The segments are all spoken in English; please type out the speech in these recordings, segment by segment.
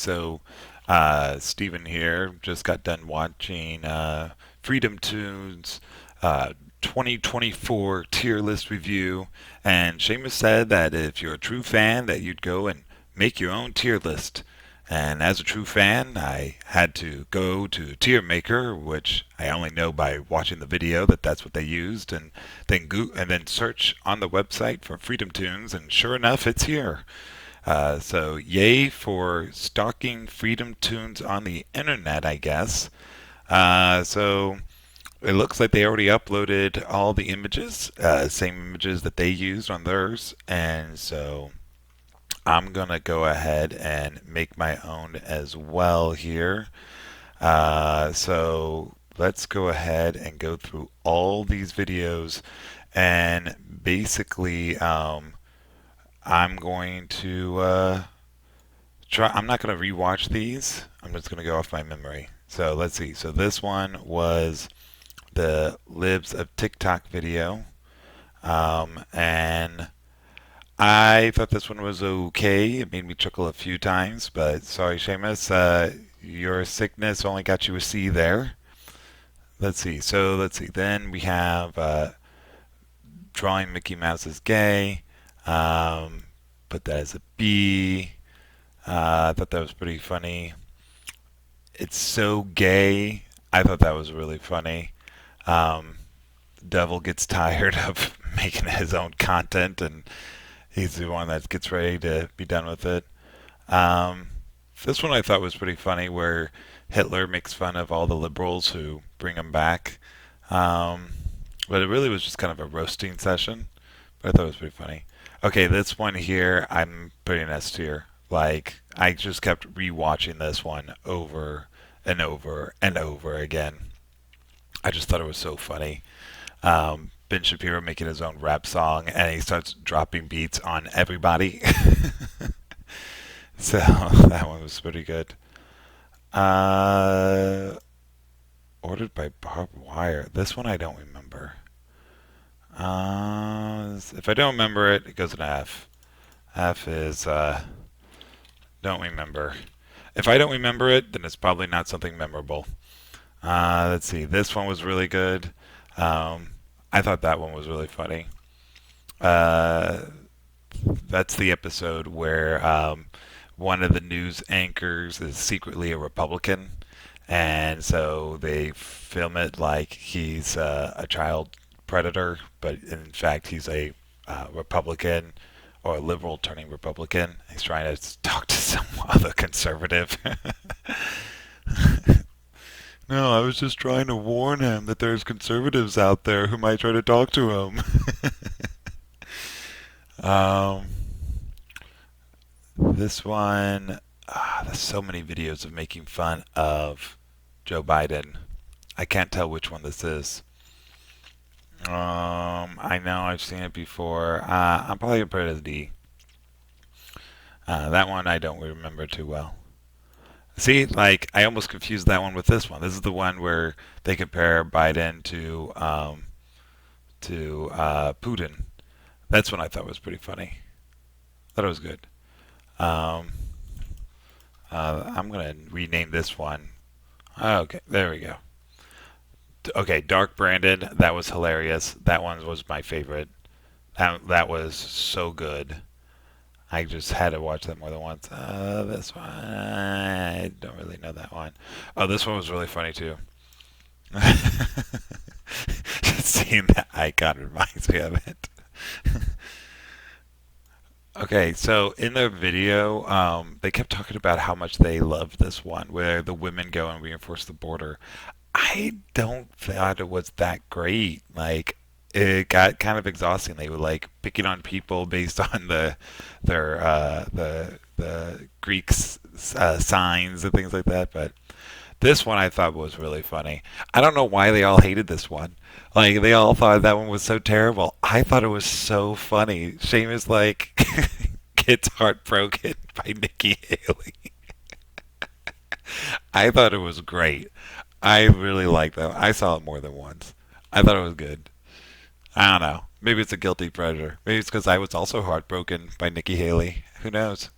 So Steven here just got done watching Freedom Toons 2024 tier list review, and Seamus said that if you're a true fan, that you'd go and make your own tier list. And as a true fan, I had to go to Tiermaker, which I only know by watching the video that that's what they used, and then search on the website for Freedom Toons, and sure enough, it's here. So yay for stalking Freedom Tunes on the internet, I guess. So it looks like they already uploaded all the images, same images that they used on theirs, and so I'm gonna go ahead and make my own as well here. So let's go ahead and go through all these videos, and basically I'm going to try. I'm not going to rewatch these. I'm just going to go off my memory. So let's see. So this one was the Libs of TikTok video, and I thought this one was okay. It made me chuckle a few times, but sorry, Seamus, your sickness only got you a C there. Let's see. So let's see. Then we have drawing Mickey Mouse is gay. Put that as a B. I thought that was pretty funny. It's so gay. I thought that was really funny. Um, Devil gets tired of making his own content, and he's the one that gets ready to be done with it. Um, this one I thought was pretty funny, where Hitler makes fun of all the liberals who bring him back. Um, but it really was just kind of a roasting session. But I thought it was pretty funny. Okay, this one here, I'm putting an S tier. Like, I just kept rewatching this one over and over and over again. I just thought it was so funny. Ben Shapiro making his own rap song, and he starts dropping beats on everybody. So that one was pretty good. Uh, Ordered by barbed wire. This one I don't remember. If I don't remember it, it goes an F. F is don't remember. If I don't remember it, then it's probably not something memorable. Let's see. This one was really good. I thought that one was really funny. Uh, that's the episode where one of the news anchors is secretly a Republican, and so they film it like he's a child predator, but in fact he's a Republican or a liberal turning Republican. He's trying to talk to some other conservative. No, I was just trying to warn him that there's conservatives out there who might try to talk to him. um, this one, there's so many videos of making fun of Joe Biden. I can't tell which one this is. I know I've seen it before. I'm probably gonna put it as D. That one I don't remember too well. See, like I almost confused that one with this one. This is the one where they compare Biden to Putin. That's one I thought was pretty funny. Thought it was good. Um, I'm gonna rename this one. Okay, there we go. Okay, Dark Branded. That was hilarious. That one was my favorite. That was so good. I just had to watch that more than once. This one, I don't really know that one. Oh, this one was really funny too. Just seeing that icon reminds me of it. Okay, so in the video, they kept talking about how much they loved this one, where the women go and reinforce the border. I don't thought it was that great. Like, it got kind of exhausting. They were like picking on people based on the Greeks signs and things like that. But this one I thought was really funny. I don't know why they all hated this one. Like they all thought that one was so terrible. I thought it was so funny. Seamus like gets heartbroken by Nikki Haley. I thought it was great. I really liked that. I saw it more than once. I thought it was good. I don't know. Maybe it's a guilty pleasure. Maybe it's because I was also heartbroken by Nikki Haley. Who knows?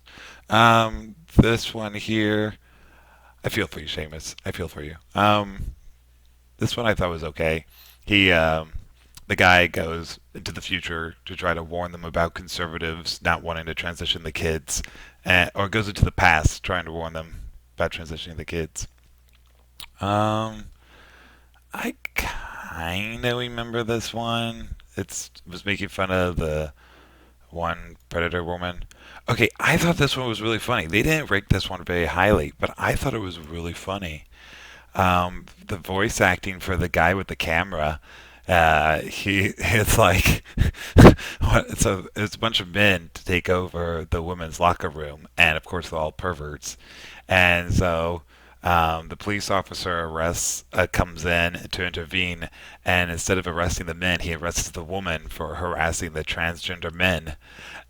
This one here, I feel for you, Seamus. I feel for you. This one I thought was okay. He, the guy goes into the future to try to warn them about conservatives not wanting to transition the kids, or goes into the past trying to warn them about transitioning the kids. Um, I kind of remember this one. It was making fun of the one predator woman. Okay, I thought this one was really funny. They didn't rate this one very highly, but I thought it was really funny. The voice acting for the guy with the camera, it's like so it's a bunch of men to take over the women's locker room, and of course they're all perverts, and so the police officer comes in to intervene, and instead of arresting the men, he arrests the woman for harassing the transgender men.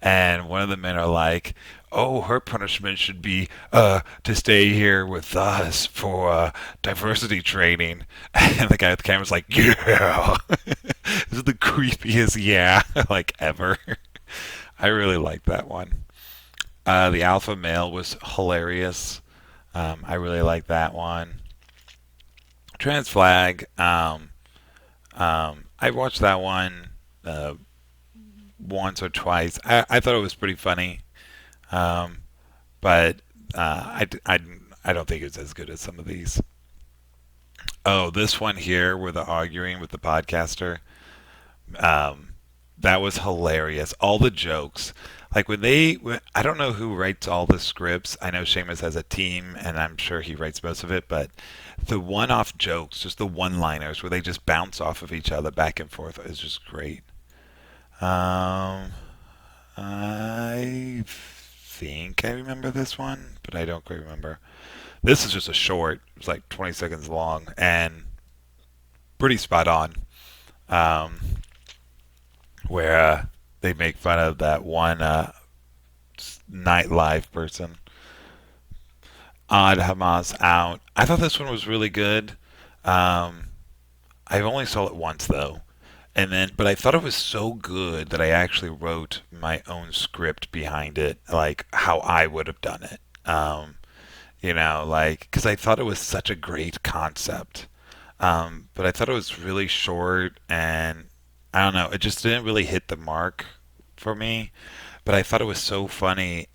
And one of the men are like, "Oh, her punishment should be to stay here with us for diversity training." And the guy with the camera's like, "Yeah." This is the creepiest yeah like ever. I really like that one. The alpha male was hilarious. I really like that one. Trans flag. I watched that one once or twice. I thought it was pretty funny, um, but I don't think it's as good as some of these. Oh, this one here where they're arguing with the podcaster. Um, that was hilarious. All the jokes. Like I don't know who writes all the scripts. I know Seamus has a team, and I'm sure he writes most of it. But the one-off jokes, just the one-liners where they just bounce off of each other back and forth, is just great. Um, I think I remember this one, but I don't quite remember. This is just a short. It's like 20 seconds long and pretty spot on. Um, where they make fun of that one nightlife person. Odd Hamas out. I thought this one was really good. Um, I only saw it once though, and then but I thought it was so good that I actually wrote my own script behind it, like how I would have done it. Like because I thought it was such a great concept. But I thought it was really short, and I don't know, it just didn't really hit the mark for me. But I thought it was so funny.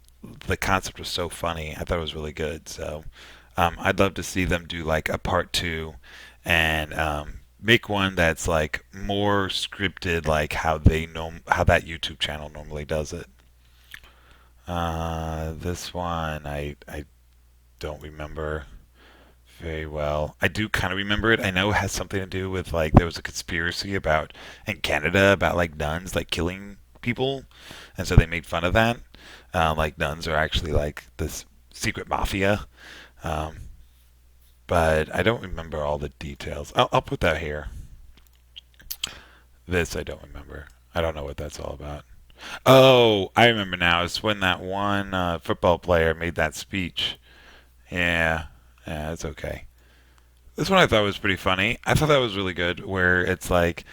The concept was so funny. I thought it was really good. So I'd love to see them do like a part two, and make one that's like more scripted, like how they know how that YouTube channel normally does it. This one I don't remember very well. I do kind of remember it. I know it has something to do with like there was a conspiracy about in Canada about like nuns like killing people, and so they made fun of that. Like nuns are actually like this secret mafia, um, but I don't remember all the details. I'll put that here. This I don't remember. I don't know what that's all about. Oh, I remember now. It's when that one football player made that speech. Yeah, yeah, it's okay. This one I thought was pretty funny. I thought that was really good, where it's like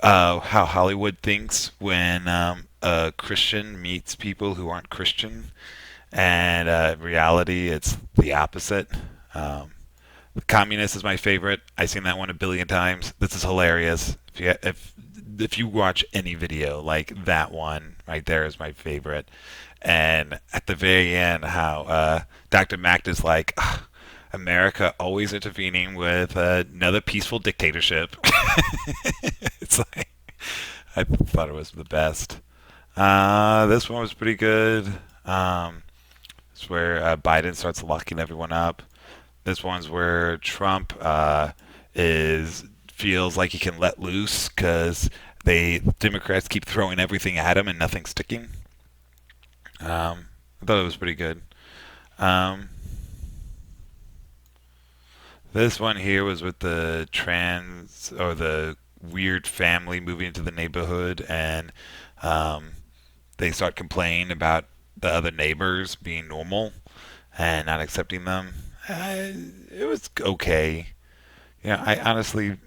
how Hollywood thinks when a Christian meets people who aren't Christian, and in reality, it's the opposite. Um, the Communist is my favorite. I've seen that one a billion times. This is hilarious. If you watch any video, like that one right there is my favorite. And at the very end, how Dr. Mack is like, "Ugh, America always intervening with another peaceful dictatorship." It's like I thought it was the best. This one was pretty good. It's where Biden starts locking everyone up. This one's where Trump is feels like he can let loose because they Democrats keep throwing everything at him and nothing's sticking. I thought it was pretty good. Um, this one here was with the trans or the weird family moving into the neighborhood, and um, they start complaining about the other neighbors being normal and not accepting them. It was okay. Yeah, I honestly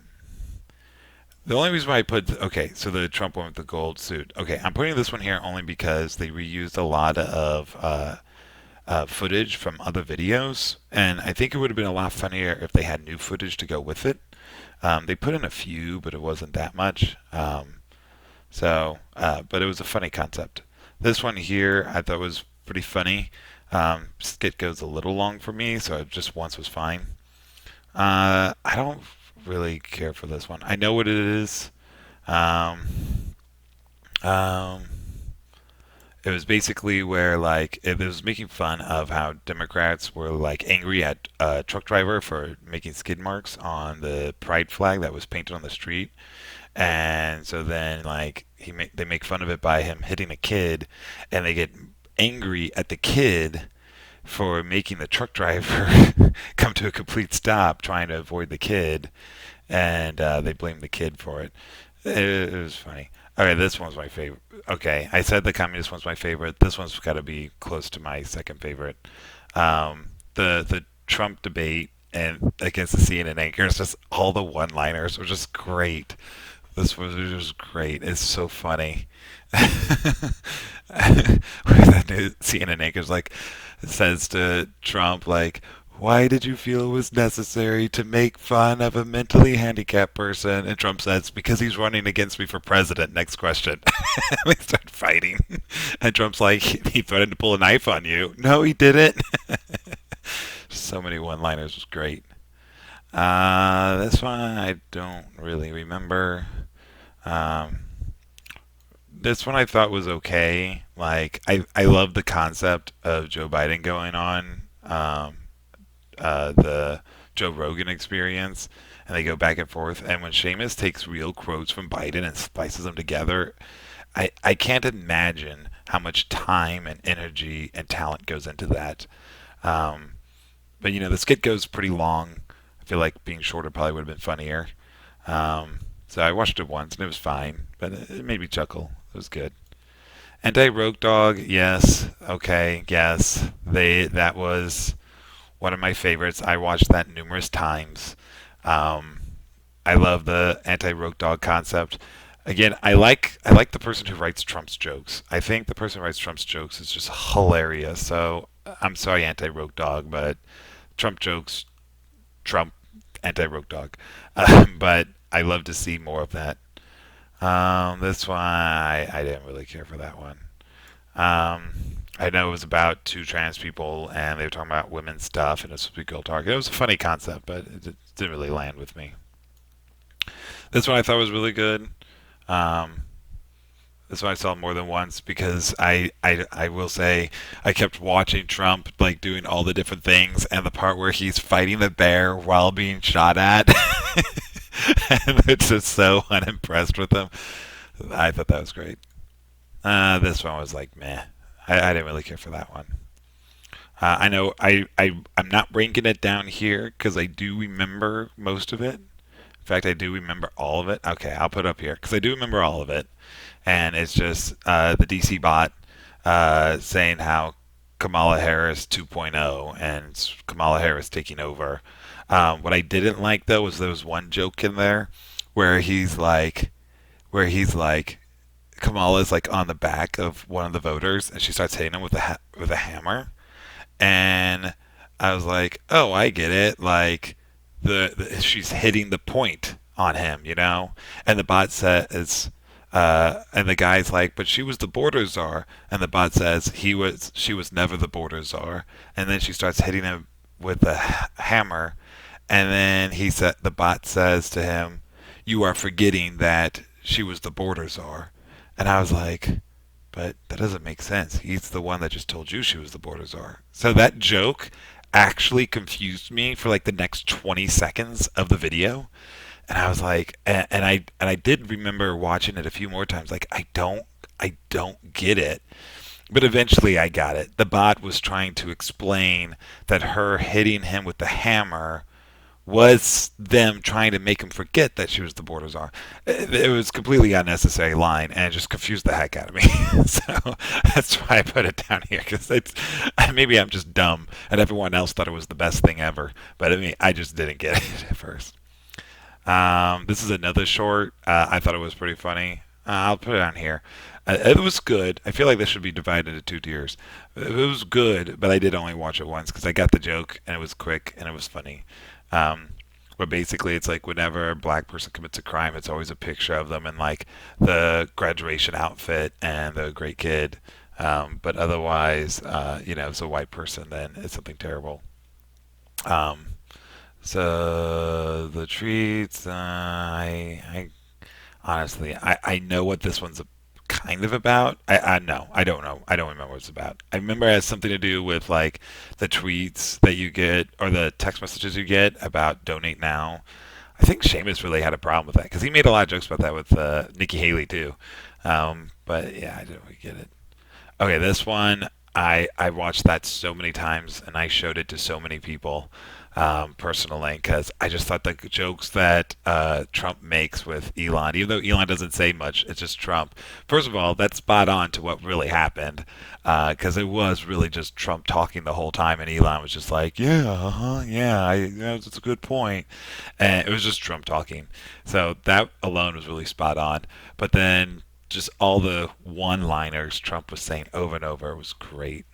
The only reason why I put okay, so the Trump one with the gold suit. Okay, I'm putting this one here only because they reused a lot of footage from other videos, and I think it would have been a lot funnier if they had new footage to go with it. They put in a few, but it wasn't that much. But it was a funny concept. This one here I thought was pretty funny. Skit goes a little long for me, so just once was fine. I don't really care for this one. I know what it is. Um, um, it was basically where like it was making fun of how Democrats were like angry at a truck driver for making skid marks on the pride flag that was painted on the street, and so then like they make fun of it by him hitting a kid, and they get angry at the kid for making the truck driver come to a complete stop trying to avoid the kid, and they blame the kid for it. It was funny. All right, this one's my favorite. Okay, I said the communist one's my favorite. This one's got to be close to my second favorite. The Trump debate and against the CNN anchors, just all the one-liners were just great. This was just great. It's so funny. Where that new CNN anchor's like says to Trump like, "Why did you feel it was necessary to make fun of a mentally handicapped person?" And Trump says, "Because he's running against me for president." Next question. They start fighting, and Trump's like, "He threatened to pull a knife on you." No, he didn't. So many one-liners was great. This one I don't really remember. Um, this one I thought was okay. Like I love the concept of Joe Biden going on the Joe Rogan experience, and they go back and forth. And when Seamus takes real quotes from Biden and splices them together, I can't imagine how much time and energy and talent goes into that. Um, but the skit goes pretty long. I feel like being shorter probably would have been funnier. So I watched it once and it was fine, but it made me chuckle. It was good. Anti-Rogue Dog, yes, okay, yes. That was one of my favorites. I watched that numerous times. Um, I love the anti-Rogue Dog concept. Again, I like the person who writes Trump's jokes. I think the person who writes Trump's jokes is just hilarious. So I'm sorry, anti-Rogue Dog, but Trump jokes, Trump, anti-Rogue Dog. But I love to see more of that. This one, I didn't really care for that one. Um, I know it was about two trans people and they were talking about women's stuff and it was supposed to be girl talk. It was a funny concept, but it didn't really land with me. This one I thought was really good. Um, this one I saw more than once because I will say I kept watching Trump like doing all the different things and the part where he's fighting the bear while being shot at. And it's just so unimpressed with him. I thought that was great. This one was like meh. I didn't really care for that one. I know I'm not ranking it down here because I do remember most of it. In fact, I do remember all of it. Okay, I'll put it up here because I do remember all of it. And it's just the DC bot saying how Kamala Harris 2.0 and Kamala Harris taking over. What I didn't like though was there was one joke in there where he's like Kamala's like on the back of one of the voters and she starts hitting him with a hammer, and I was like, oh, I get it. Like she's hitting the point on him. And the bot says, and the guy's like, but she was the border czar, and the bot says she was never the border czar, and then she starts hitting him with a hammer, and then the bot says to him, you are forgetting that she was the border czar, and I was like, but that doesn't make sense. He's the one that just told you she was the border czar. So that joke actually confused me for like the next 20 seconds of the video. And I was like, and I did remember watching it a few more times. Like I don't get it. But eventually I got it. The bot was trying to explain that her hitting him with the hammer was them trying to make him forget that she was the border czar. It was a completely unnecessary line, and it just confused the heck out of me. So that's why I put it down here, because maybe I'm just dumb, and everyone else thought it was the best thing ever. But I mean, I just didn't get it at first. This is another short. I thought it was pretty funny. I'll put it on here. It was good. I feel like this should be divided into two tiers. It was good, but I did only watch it once because I got the joke and it was quick and it was funny. Um, but basically, it's like whenever a black person commits a crime, it's always a picture of them in like the graduation outfit and the great kid. But otherwise, if it's a white person, then it's something terrible. Um, so the treats, I honestly, I know what this one's kind of about. I no, I don't know. I don't remember what it's about. I remember it has something to do with like the tweets that you get or the text messages you get about donate now. I think Seamus really had a problem with that because he made a lot of jokes about that with Nikki Haley too. But yeah, I didn't really get it. Okay, this one I watched that so many times and I showed it to so many people personally because I just thought the jokes that Trump makes with Elon, even though Elon doesn't say much, it's just Trump. First of all, that's spot on to what really happened because it was really just Trump talking the whole time and Elon was just like, yeah, yeah, that's a good point, and it was just Trump talking. So that alone was really spot on. But then just all the one-liners Trump was saying over and over was great.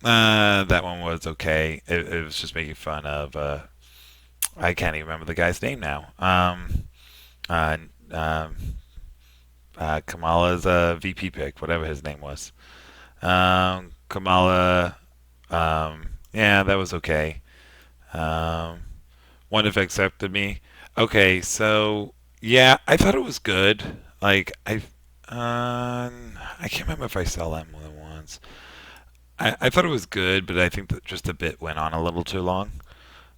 That one was okay. It was just making fun of. I can't even remember the guy's name now. Uh, um, Kamala's VP pick, whatever his name was. Kamala. Yeah, that was okay. Um, One if accepted me. Okay, so yeah, I thought it was good. Like I can't remember if I saw that more than once. I thought it was good, but I think that just a bit went on a little too long.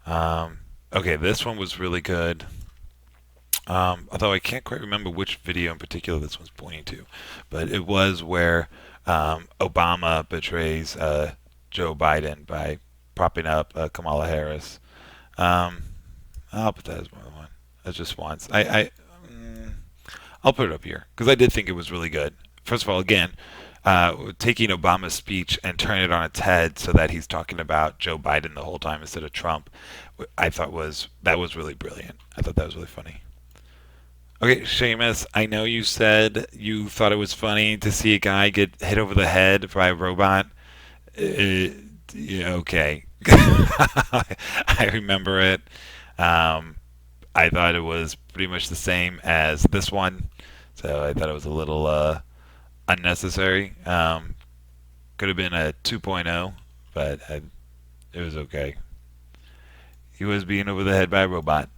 Um, okay, this one was really good. Although I can't quite remember which video in particular this one's pointing to, but it was where Obama betrays Joe Biden by propping up Kamala Harris. Um, I'll put that as more than one. That's just once. Mm, I'll put it up here because I did think it was really good. First of all, again, taking Obama's speech and turning it on its head so that he's talking about Joe Biden the whole time instead of Trump, I thought was really brilliant. I thought that was really funny. Okay, Seamus, I know you said you thought it was funny to see a guy get hit over the head by a robot. Uh, yeah, okay. I remember it. Um, I thought it was pretty much the same as this one, so I thought it was a little unnecessary. Could have been a 2.0, but it was okay. He was being over the head by a robot.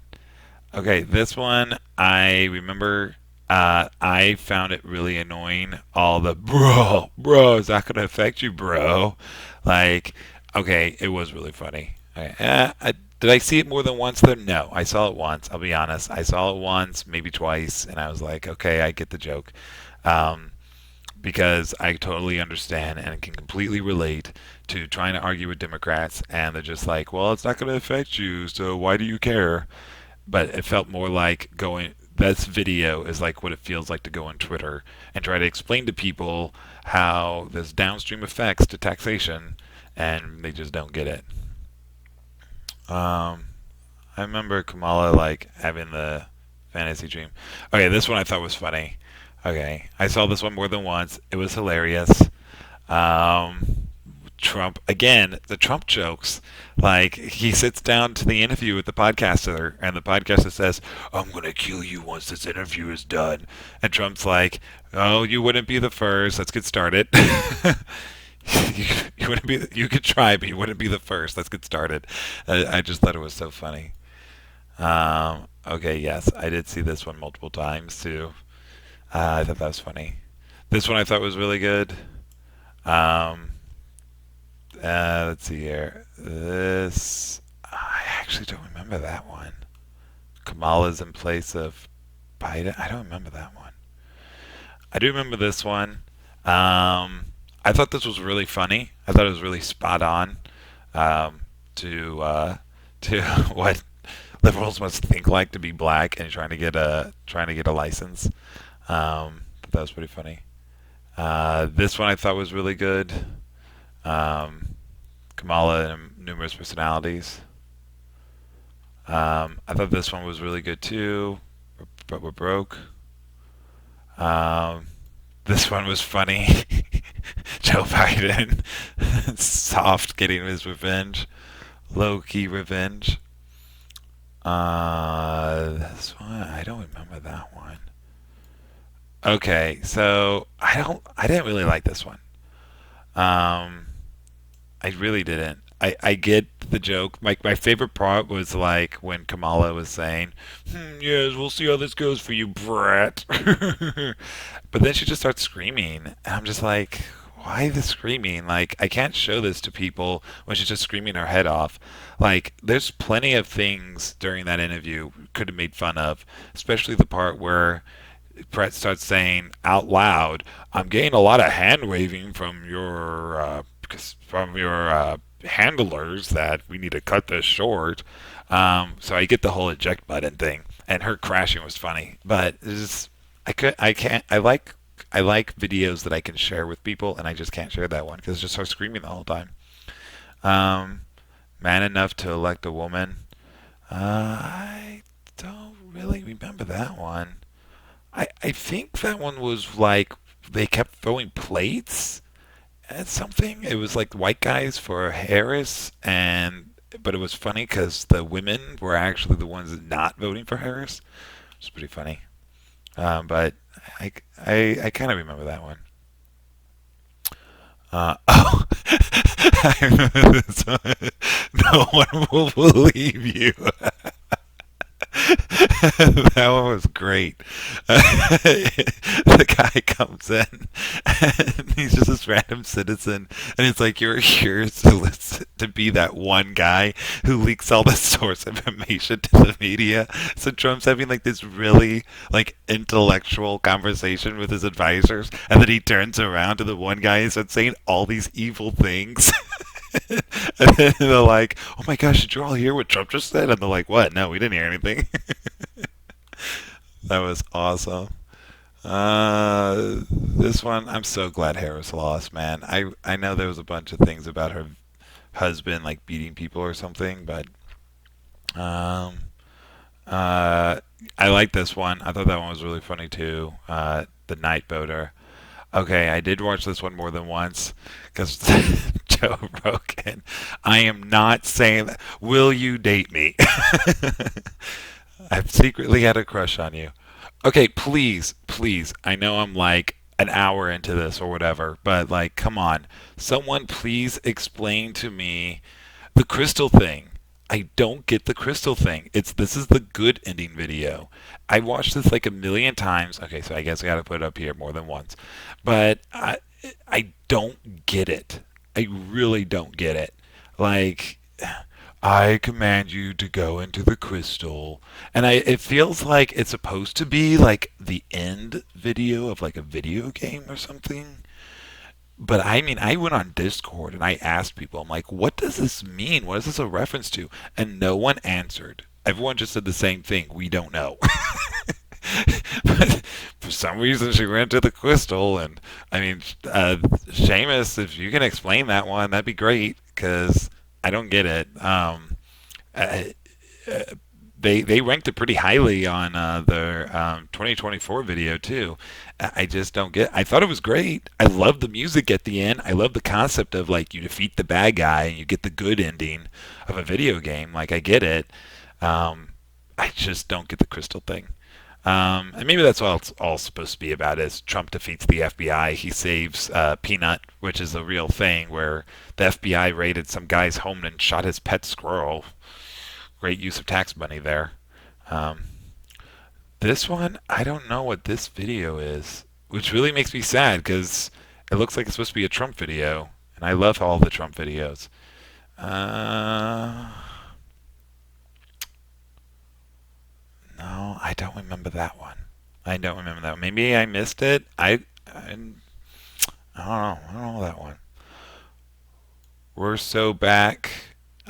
Okay, this one I remember. I found it really annoying. All the bro, is that gonna affect you, bro? Like, okay, it was really funny. Okay, did I see it more than once though? No, I saw it once. I'll be honest. I saw it once, maybe twice, and I was like, okay, I get the joke. Um, because I totally understand and can completely relate to trying to argue with Democrats, and they're just like, well, it's not going to affect you, so why do you care? But it felt more like going. This video is like what it feels like to go on Twitter and try to explain to people how there's downstream effects to taxation, and they just don't get it. Um, I remember Kamala like having the fantasy dream. Okay, this one I thought was funny. Okay, I saw this one more than once. It was hilarious. Um, Trump again, the Trump jokes. Like he sits down to the interview with the podcaster, and the podcaster says, "I'm gonna kill you once this interview is done." And Trump's like, "Oh, you wouldn't be the first. Let's get started." You wouldn't be. You could try, but you wouldn't be the first. Let's get started. I just thought it was so funny. Okay, yes, I did see this one multiple times too. I thought that was funny. This one I thought was really good. Um, let's see here. This I actually don't remember that one. Kamala's in place of Biden. I don't remember that one. I do remember this one. I thought this was really funny. I thought it was really spot on um, to to what liberals must think like to be black and trying to get a license. That was pretty funny. This one I thought was really good. Um, Kamala and numerous personalities. I thought this one was really good too, but we're broke. Um, this one was funny. Joe Biden, soft getting his revenge, low key revenge. This one I don't remember that one. Okay, so I didn't really like this one. Um, I really didn't. I get the joke. My favorite part was like when Kamala was saying, "Yes, we'll see how this goes for you, Brett." But then she just starts screaming, and I'm just like, why the screaming? Like, I can't show this to people when she's just screaming her head off. Like, there's plenty of things during that interview could have made fun of, especially the part where Brett starts saying out loud, "I'm getting a lot of hand waving from your handlers that we need to cut this short." So I get the whole eject button thing, and her crashing was funny, but I can't I like videos that I can share with people, and I just can't share that one because it just starts screaming the whole time. Um, Man enough to elect a woman. I don't really remember that one. I think that one was like they kept throwing plates at something. It was like white guys for Harris, and but it was funny because the women were actually the ones not voting for Harris. It's pretty funny. But I kind of remember that one. Oh, I remember this one. No one will believe you. That one was great. The guy comes in and he's just this random citizen, and it's like you're here to be that one guy who leaks all the source information to the media. So Trump's having like this really like intellectual conversation with his advisors, and then he turns around to the one guy and starts saying all these evil things. And then they're like, "Oh my gosh, did you all hear what Trump just said?" And they're like, "What? No, we didn't hear anything." That was awesome. This one, I'm so glad Harris lost, man. I know there was a bunch of things about her husband like beating people or something, but um, uh, I like this one. I thought that one was really funny too. The night boater. Okay, I did watch this one more than once because Joe Rogan. I am not saying that. Will you date me? I've secretly had a crush on you. Okay, please, please. I know I'm like an hour into this or whatever, but like, come on. Someone please explain to me the crystal thing. I don't get the crystal thing. This is the good ending video. I watched this like a million times. Okay, so I guess I got to put it up here more than once. But I don't get it. I really don't get it. Like I command you to go into the crystal. And it feels like it's supposed to be like the end video of like a video game or something. But I mean, I went on Discord and I asked people, I'm like, what does this mean? What is this a reference to? And no one answered. Everyone just said the same thing. We don't know. But for some reason, she went to the crystal. And I mean, Seamus, if you can explain that one, that'd be great because I don't get it. Uh, uh, they ranked it pretty highly on their 2024 video too. I just don't get. I thought it was great. I love the music at the end. I love the concept of like you defeat the bad guy and you get the good ending of a video game. Like I get it. I just don't get the crystal thing. And maybe that's all it's all supposed to be about is Trump defeats the FBI. He saves Peanut, which is a real thing where the FBI raided some guy's home and shot his pet squirrel. Great use of tax money there. Um, this one, I don't know what this video is, which really makes me sad because it looks like it's supposed to be a Trump video, and I love all the Trump videos. Uh, no, I don't remember that one. I don't remember that one. Maybe I missed it. I don't know. I don't know that one. We're so back.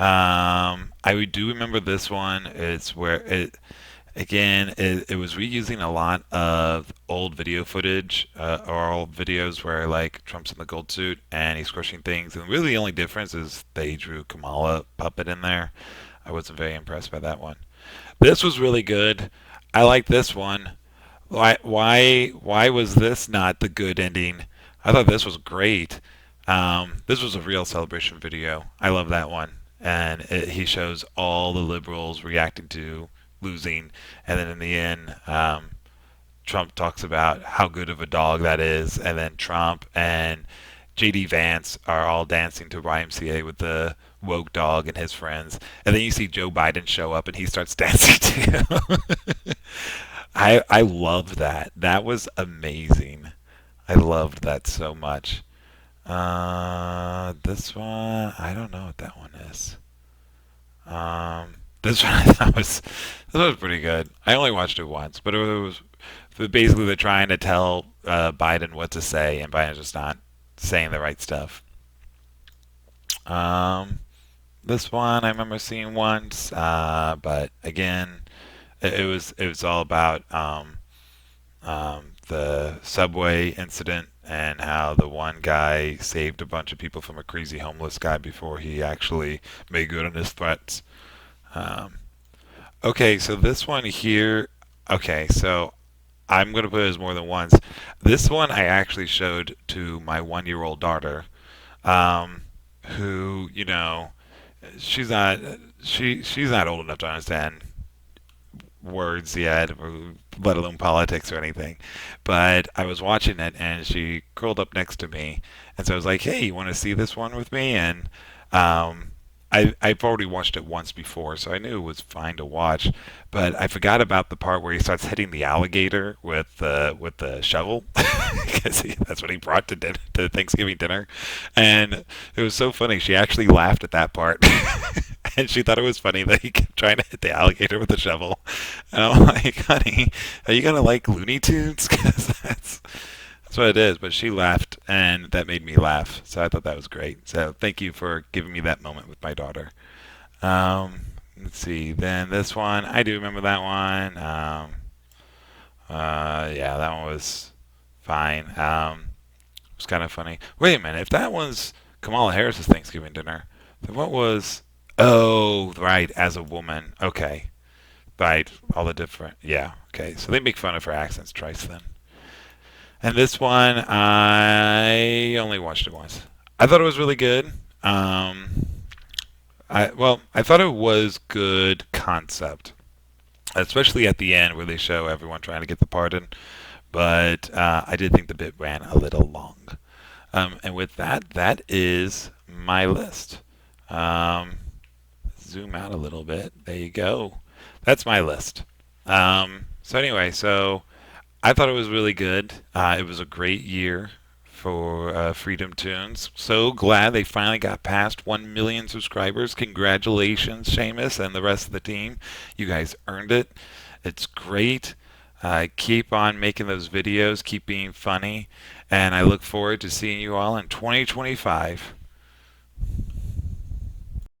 I do remember this one. It's where it was reusing a lot of old video footage or old videos where like Trump's in the gold suit and he's crushing things, and really the only difference is they drew Kamala puppet in there. I wasn't very impressed by that one. This was really good. I like this one. Why was this not the good ending? I thought this was great. This was a real celebration video. I love that one, and he shows all the liberals reacting to losing, and then in the end, Trump talks about how good of a dog that is, and then Trump and JD Vance are all dancing to YMCA with the woke dog and his friends, and then you see Joe Biden show up and he starts dancing too. I loved that. That was amazing. I loved that so much. This one, I don't know what that one is. This one I thought was pretty good. I only watched it once, but it was basically they're trying to tell Biden what to say, and Biden's just not saying the right stuff. Um, this one I remember seeing once, but again, it was all about the subway incident and how the one guy saved a bunch of people from a crazy homeless guy before he actually made good on his threats. Um, okay, so this one here. Okay, so I'm gonna put it as more than once. This one I actually showed to my 1-year-old daughter, um, who she's not she's not old enough to understand words yet, or let alone politics or anything. But I was watching it, and she curled up next to me, and so I was like, "Hey, you want to see this one with me?" And um, I've already watched it once before, so I knew it was fine to watch. But I forgot about the part where he starts hitting the alligator with the shovel, because that's what he brought to Thanksgiving dinner, and it was so funny. She actually laughed at that part. And she thought it was funny that he kept trying to hit the alligator with a shovel. And I'm like, honey, are you gonna like Looney Tunes? Because that's what it is. But she laughed, and that made me laugh. So I thought that was great. So thank you for giving me that moment with my daughter. Let's see. Then this one, I do remember that one. Yeah, that one was fine. It was kind of funny. Wait a minute. If that was Kamala Harris's Thanksgiving dinner, then what was? Oh, right, as a woman. Okay. Right, all the different. Yeah, okay. So they make fun of her accents twice then. And this one, I only watched it once. I thought it was really good. I thought it was good concept, especially at the end where they show everyone trying to get the pardon. But I did think the bit ran a little long. And with that, that is my list. Um, Zoom out a little bit. There you go. That's my list. So anyway, so I thought it was really good. It was a great year for Freedom Toons. So glad they finally got past 1 million subscribers. Congratulations, Seamus and the rest of the team. You guys earned it. It's great. Keep on making those videos. Keep being funny. And I look forward to seeing you all in 2025.